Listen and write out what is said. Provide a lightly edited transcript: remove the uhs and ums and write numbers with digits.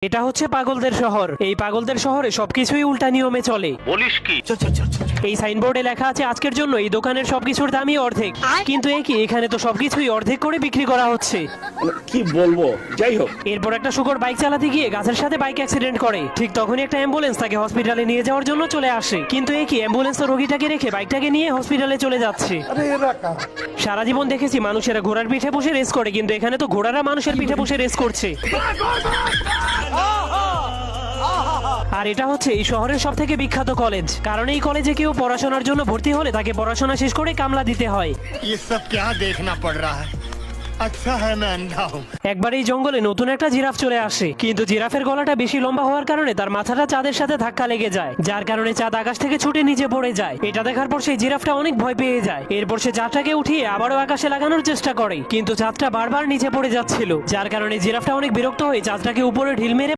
এটা হচ্ছে পাগলদের শহর। এই পাগলদের শহরে সবকিছুই উল্টা নিয়মে চলে। বলিস কি? এই সাইনবোর্ডে লেখা আছে আজকের জন্য এই দোকানের সবকিছুর দামই অর্ধেক, কিন্তু এখানে তো সবকিছুই অর্ধেক করে বিক্রি করা হচ্ছে। কি বলবো, যাই হোক। এরপর একটা শুকর বাইক চালাতে গিয়ে গাছের সাথে বাইক অ্যাক্সিডেন্ট করে। ঠিক তখনই একটা অ্যাম্বুলেন্স তাকে হসপিটালে নিয়ে যাওয়ার জন্য চলে আসে, কিন্তু অ্যাম্বুলেন্স তো রোগীটাকে রেখে বাইকটাকে নিয়ে হসপিটালে চলে যাচ্ছে। সারা জীবন দেখেছি মানুষেরা ঘোড়ার পিঠে বসে রেস করে, কিন্তু এখানে তো ঘোড়ারা মানুষের পিঠে বসে রেস করছে। আর এটা হচ্ছে এই শহরের সব থেকে বিখ্যাত কলেজ, কারণ এই কলেজে কেউ পড়াশোনার জন্য ভর্তি হলে তাকে পড়াশোনা শেষ করে কামলা দিতে হয়। ये सब क्या देखना पड़ रहा है? अच्छा है मैं अंधा हूँ। একবার এই জঙ্গলে নতুন একটা জিরাফ চলে আসে, কিন্তু জিরাফের গলাটা বেশি লম্বা হওয়ার কারণে তার মাথাটা চাঁদের সাথে ধাক্কা লেগে যায়, যার কারণে চাঁদ আকাশ থেকে ছুটে নিচে পড়ে যায়। এটা দেখার পর সেই জিরাফটা অনেক ভয় পেয়ে যায়। এরপর সে চাঁদটাকে উঠিয়ে আবারও আকাশে লাগানোর চেষ্টা করে, কিন্তু চাঁদটা বারবার নিচে পড়ে যাচ্ছিল, যার কারণে জিরাফটা অনেক বিরক্ত হয়ে চাঁদটাকে উপরে ঢিল মেরে